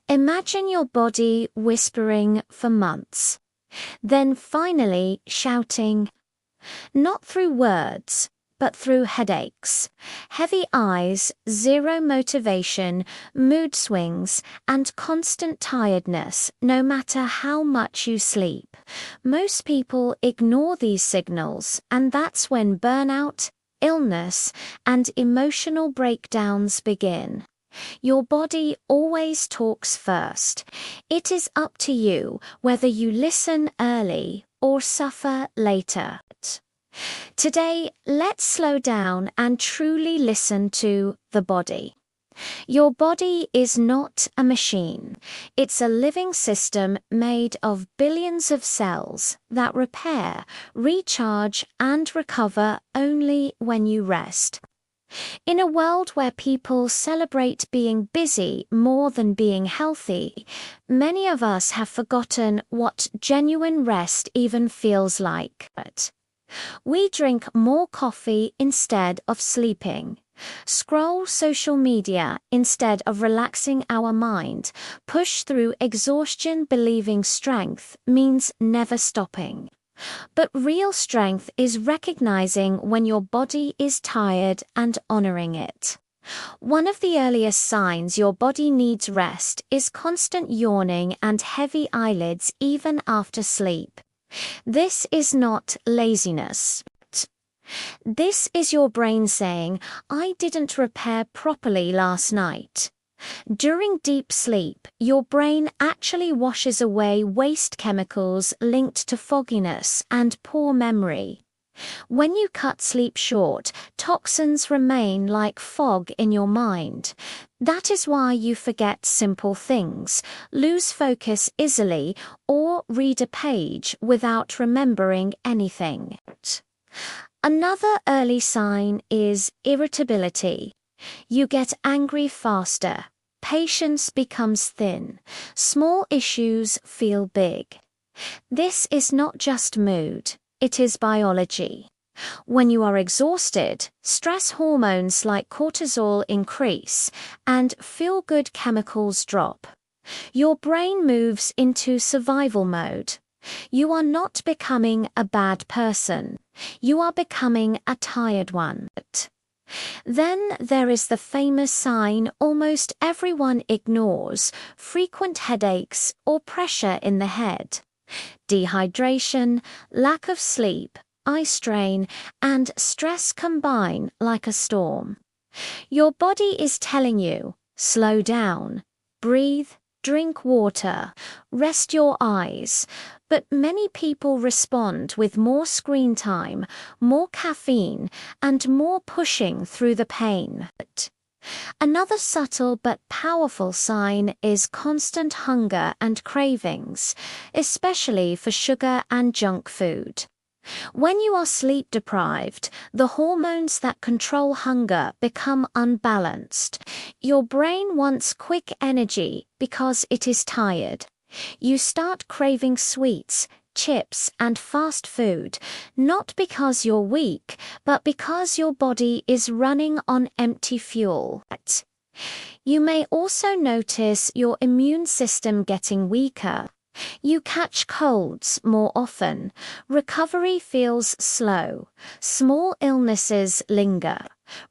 Imagine your body whispering for months, then finally shouting, not through words, but through headaches, heavy eyes, zero motivation, mood swings, and constant tiredness, no matter how much you sleep. Most people ignore these signals, and that's when burnout, illness, and emotional breakdowns begin. Your body always talks first. It is up to you whether you listen early or suffer later. Today, let's slow down and truly listen to the body. Your body is not a machine. It's a living system made of billions of cells that repair, recharge, and recover only when you rest. In a world where people celebrate being busy more than being healthy, many of us have forgotten what genuine rest even feels like. We drink more coffee instead of sleeping, scroll social media instead of relaxing our mind, push through exhaustion believing strength means never stopping. But real strength is recognizing when your body is tired and honoring it. One of the earliest signs your body needs rest is constant yawning and heavy eyelids even after sleep. This is not laziness. This is your brain saying, I didn't repair properly last night. During deep sleep, your brain actually washes away waste chemicals linked to fogginess and poor memory. When you cut sleep short, toxins remain like fog in your mind. That is why you forget simple things, lose focus easily, or read a page without remembering anything. Another early sign is irritability. You get angry faster. Patience becomes thin. Small issues feel big. This is not just mood, it is biology. When you are exhausted, stress hormones like cortisol increase and feel-good chemicals drop. Your brain moves into survival mode. You are not becoming a bad person. You are becoming a tired one. Then there is the famous sign almost everyone ignores: frequent headaches or pressure in the head. Dehydration, lack of sleep, eye strain, and stress combine like a storm. Your body is telling you, slow down, breathe, drink water, rest your eyes. But many people respond with more screen time, more caffeine, and more pushing through the pain. Another subtle but powerful sign is constant hunger and cravings, especially for sugar and junk food. When you are sleep deprived, the hormones that control hunger become unbalanced. Your brain wants quick energy because it is tired. You start craving sweets, chips, and fast food, not because you're weak, but because your body is running on empty fuel. You may also notice your immune system getting weaker. You catch colds more often. Recovery feels slow. Small illnesses linger.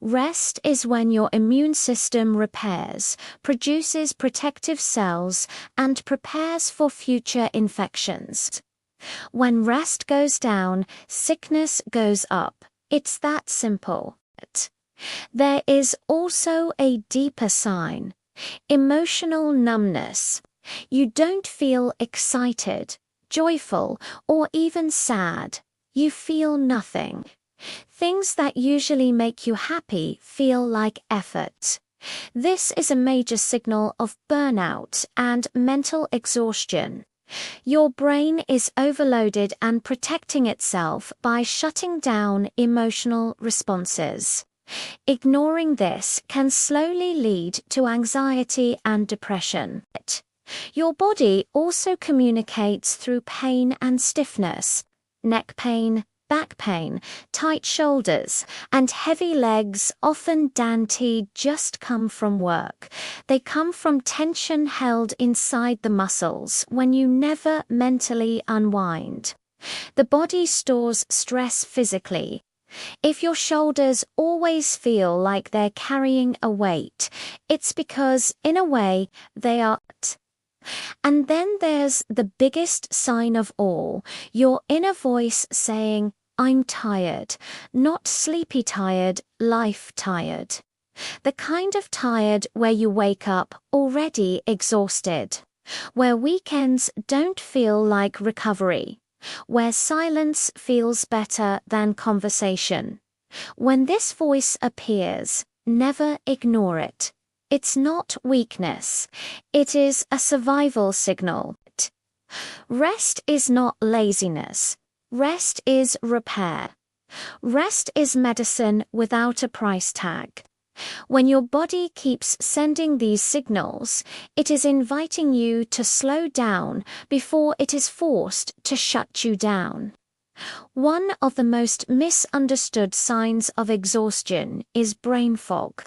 Rest is when your immune system repairs, produces protective cells, and prepares for future infections. When rest goes down, sickness goes up. It's that simple. There is also a deeper sign: emotional numbness. You don't feel excited, joyful, or even sad. You feel nothing. Things that usually make you happy feel like effort. This is a major signal of burnout and mental exhaustion. Your brain is overloaded and protecting itself by shutting down emotional responses. Ignoring this can slowly lead to anxiety and depression. Your body also communicates through pain and stiffness, neck pain, back pain, tight shoulders, and heavy legs often just come from work. They come from tension held inside the muscles when you never mentally unwind. The body stores stress physically. If your shoulders always feel like they're carrying a weight, it's because, in a way, they are. And then there's the biggest sign of all, your inner voice saying, "I'm tired," not sleepy tired, life tired. The kind of tired where you wake up already exhausted, where weekends don't feel like recovery, where silence feels better than conversation. When this voice appears, never ignore it. It's not weakness. It is a survival signal. Rest is not laziness. Rest is repair. Rest is medicine without a price tag. When your body keeps sending these signals, it is inviting you to slow down before it is forced to shut you down. One of the most misunderstood signs of exhaustion is brain fog.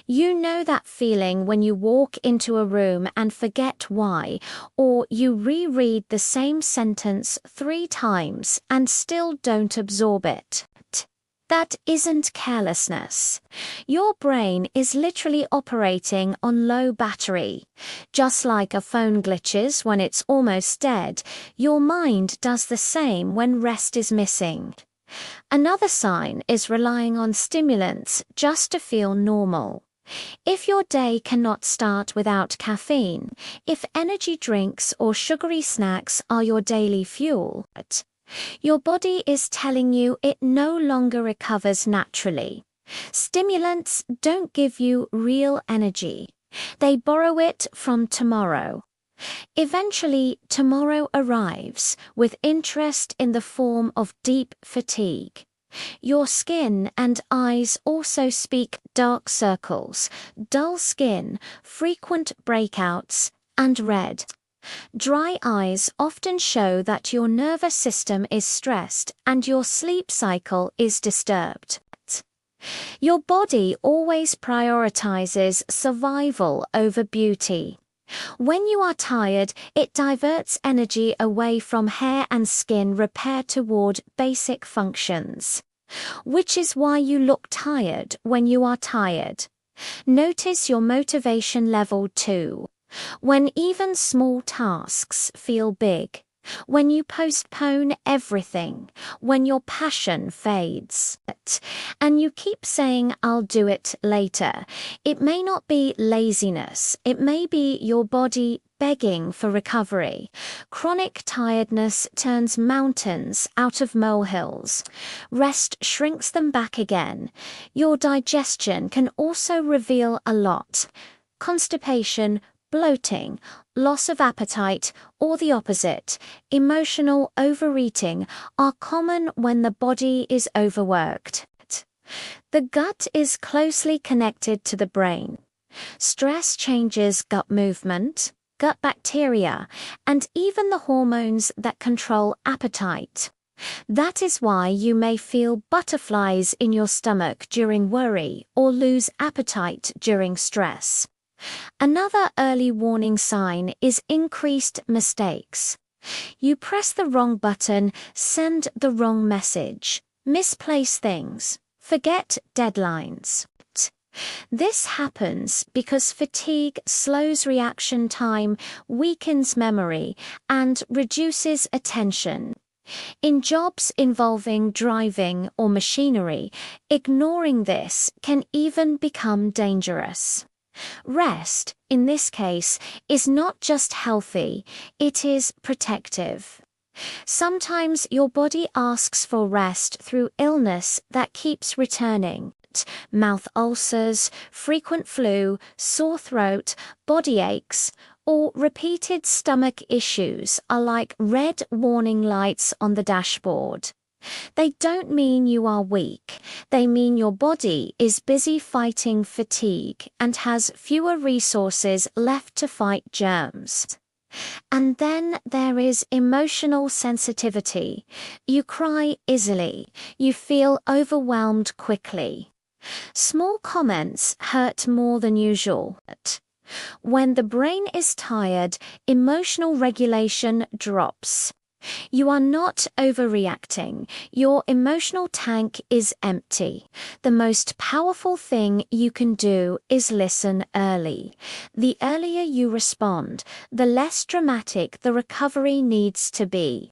You know that feeling when you walk into a room and forget why, or you reread the same sentence 3 times and still don't absorb it. That isn't carelessness. Your brain is literally operating on low battery. Just like a phone glitches when it's almost dead, your mind does the same when rest is missing. Another sign is relying on stimulants just to feel normal. If your day cannot start without caffeine, if energy drinks or sugary snacks are your daily fuel, your body is telling you it no longer recovers naturally. Stimulants don't give you real energy. They borrow it from tomorrow. Eventually, tomorrow arrives with interest in the form of deep fatigue. Your skin and eyes also speak dark circles, dull skin, frequent breakouts, and red. Dry eyes often show that your nervous system is stressed and your sleep cycle is disturbed. Your body always prioritizes survival over beauty. When you are tired, it diverts energy away from hair and skin repair toward basic functions. Which is why you look tired when you are tired. Notice your motivation level too. When even small tasks feel big, when you postpone everything, when your passion fades, and you keep saying, "I'll do it later," it may not be laziness, it may be your body begging for recovery. Chronic tiredness turns mountains out of molehills. Rest shrinks them back again. Your digestion can also reveal a lot. Constipation, bloating, loss of appetite, or the opposite, emotional overeating, are common when the body is overworked. The gut is closely connected to the brain. Stress changes gut movement, gut bacteria, and even the hormones that control appetite. That is why you may feel butterflies in your stomach during worry or lose appetite during stress. Another early warning sign is increased mistakes. You press the wrong button, send the wrong message, misplace things, forget deadlines. This happens because fatigue slows reaction time, weakens memory, and reduces attention. In jobs involving driving or machinery, ignoring this can even become dangerous. Rest, in this case, is not just healthy, it is protective. Sometimes your body asks for rest through illness that keeps returning. Mouth ulcers, frequent flu, sore throat, body aches, or repeated stomach issues are like red warning lights on the dashboard. They don't mean you are weak. They mean your body is busy fighting fatigue and has fewer resources left to fight germs. And then there is emotional sensitivity. You cry easily. You feel overwhelmed quickly. Small comments hurt more than usual. When the brain is tired, emotional regulation drops. You are not overreacting. Your emotional tank is empty. The most powerful thing you can do is listen early. The earlier you respond, the less dramatic the recovery needs to be.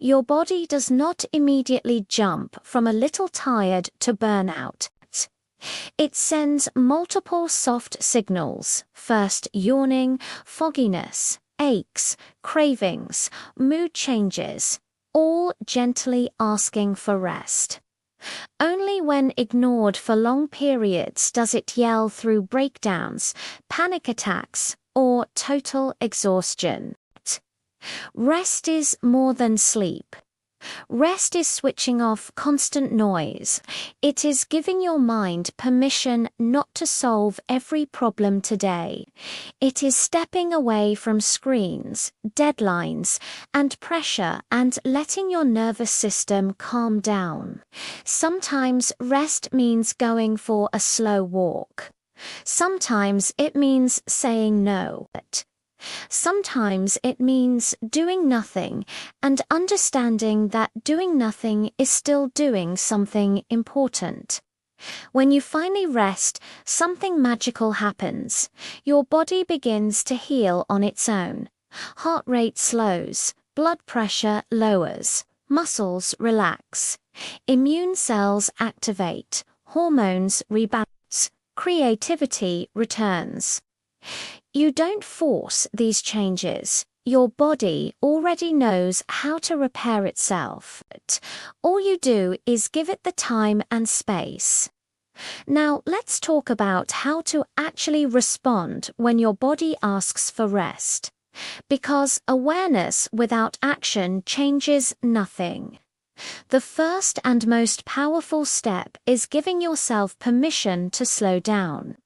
Your body does not immediately jump from a little tired to burnout. It sends multiple soft signals, first yawning, fogginess, aches, cravings, mood changes, all gently asking for rest. Only when ignored for long periods does it yell through breakdowns, panic attacks, or total exhaustion. Rest is more than sleep. Rest is switching off constant noise. It is giving your mind permission not to solve every problem today. It is stepping away from screens, deadlines, and pressure and letting your nervous system calm down. Sometimes rest means going for a slow walk. Sometimes it means saying no. Sometimes it means doing nothing and understanding that doing nothing is still doing something important. When you finally rest, something magical happens. Your body begins to heal on its own. Heart rate slows, blood pressure lowers, muscles relax, immune cells activate, hormones rebalance, creativity returns. You don't force these changes. Your body already knows how to repair itself. All you do is give it the time and space. Now let's talk about how to actually respond when your body asks for rest. Because awareness without action changes nothing. The first and most powerful step is giving yourself permission to slow down.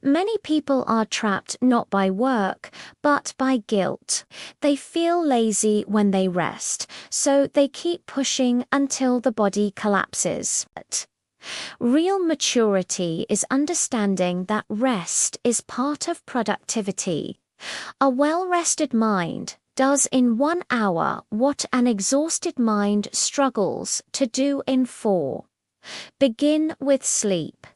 Many people are trapped not by work, but by guilt. They feel lazy when they rest, so they keep pushing until the body collapses. Real maturity is understanding that rest is part of productivity. A well-rested mind does in 1 hour what an exhausted mind struggles to do in 4. Begin with sleep.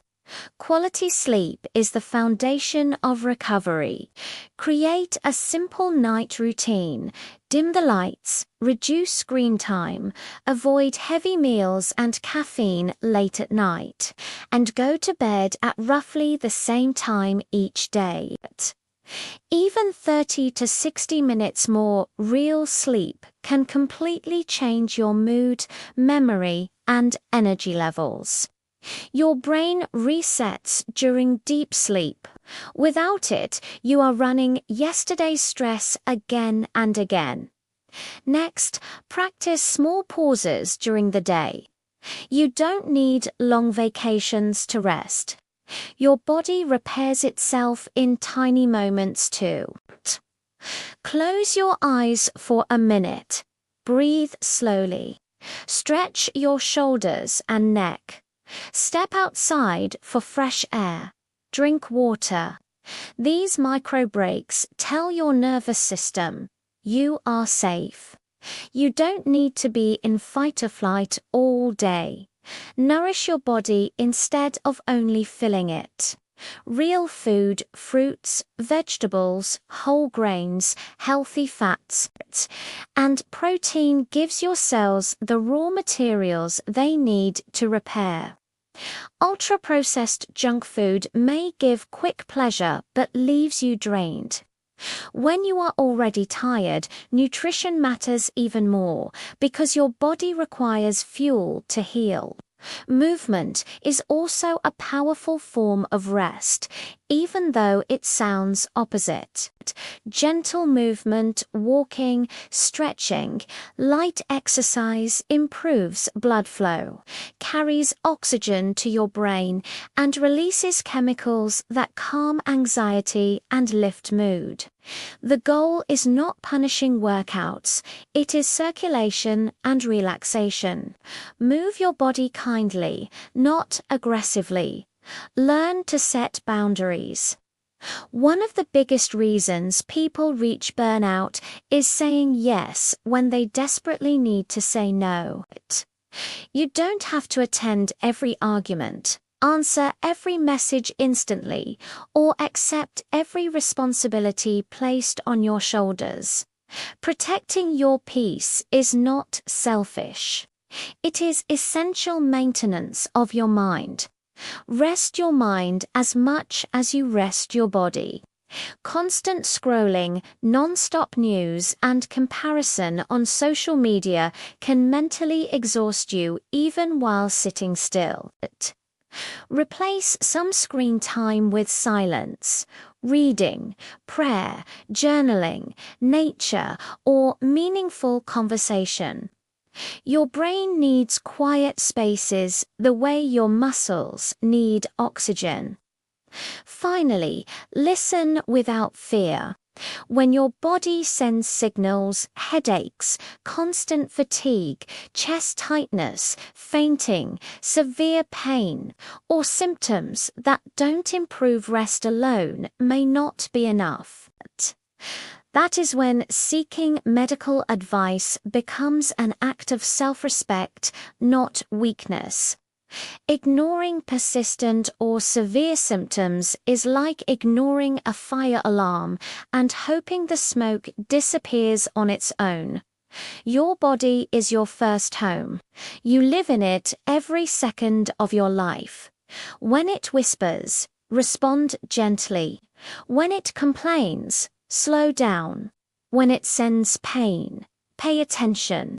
Quality sleep is the foundation of recovery. Create a simple night routine. Dim the lights, reduce screen time, avoid heavy meals and caffeine late at night, and go to bed at roughly the same time each day. Even 30 to 60 minutes more real sleep can completely change your mood, memory, and energy levels. Your brain resets during deep sleep. Without it, you are running yesterday's stress again and again. Next, practice small pauses during the day. You don't need long vacations to rest. Your body repairs itself in tiny moments too. Close your eyes for a minute. Breathe slowly. Stretch your shoulders and neck. Step outside for fresh air. Drink water. These micro breaks tell your nervous system, you are safe. You don't need to be in fight or flight all day. Nourish your body instead of only filling it. Real food, fruits, vegetables, whole grains, healthy fats, and protein gives your cells the raw materials they need to repair. Ultra-processed junk food may give quick pleasure but leaves you drained. When you are already tired, nutrition matters even more because your body requires fuel to heal. Movement is also a powerful form of rest, even though it sounds opposite. gentle movement, walking, stretching, light exercise improves blood flow, carries oxygen to your brain, and releases chemicals that calm anxiety and lift mood. The goal is not punishing workouts, it is circulation and relaxation. Move your body kindly, not aggressively. Learn to set boundaries. One of the biggest reasons people reach burnout is saying yes when they desperately need to say no. You don't have to attend every argument, answer every message instantly, or accept every responsibility placed on your shoulders. Protecting your peace is not selfish. It is essential maintenance of your mind. Rest your mind as much as you rest your body. Constant scrolling, non-stop news, and comparison on social media can mentally exhaust you even while sitting still. Replace some screen time with silence, reading, prayer, journaling, nature, or meaningful conversation. Your brain needs quiet spaces the way your muscles need oxygen. Finally, listen without fear. When your body sends signals, headaches, constant fatigue, chest tightness, fainting, severe pain, or symptoms that don't improve, rest alone may not be enough. That is when seeking medical advice becomes an act of self-respect, not weakness. Ignoring persistent or severe symptoms is like ignoring a fire alarm and hoping the smoke disappears on its own. Your body is your first home. You live in it every second of your life. When it whispers, respond gently. When it complains, slow down. When it sends pain, pay attention.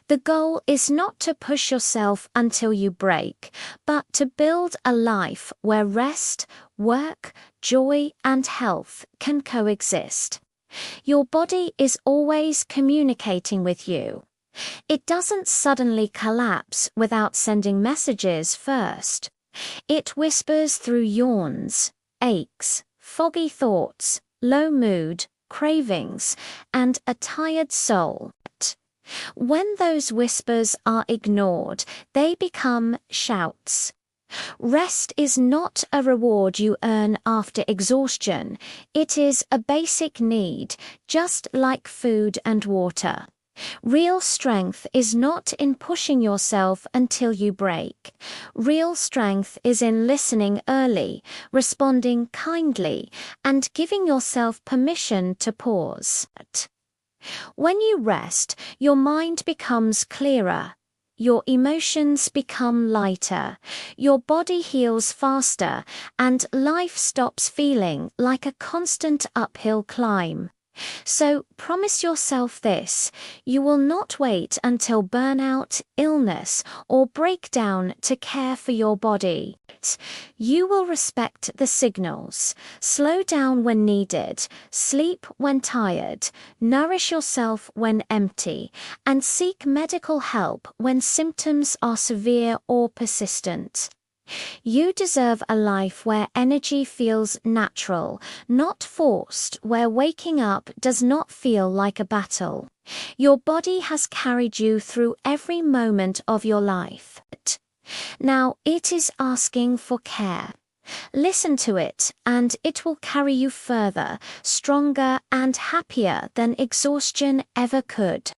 The goal is not to push yourself until you break, but to build a life where rest, work, joy, and health can coexist. Your body is always communicating with you. It doesn't suddenly collapse without sending messages first. It whispers through yawns, aches, foggy thoughts, low mood, cravings, and a tired soul. When those whispers are ignored, they become shouts. Rest is not a reward you earn after exhaustion. It is a basic need, just like food and water. Real strength is not in pushing yourself until you break. Real strength is in listening early, responding kindly, and giving yourself permission to pause. When you rest, your mind becomes clearer. Your emotions become lighter, your body heals faster, and life stops feeling like a constant uphill climb. So promise yourself this: you will not wait until burnout, illness, or breakdown to care for your body. You will respect the signals, slow down when needed, sleep when tired, nourish yourself when empty, and seek medical help when symptoms are severe or persistent. You deserve a life where energy feels natural, not forced, where waking up does not feel like a battle. Your body has carried you through every moment of your life. Now it is asking for care. Listen to it, and it will carry you further, stronger and happier than exhaustion ever could.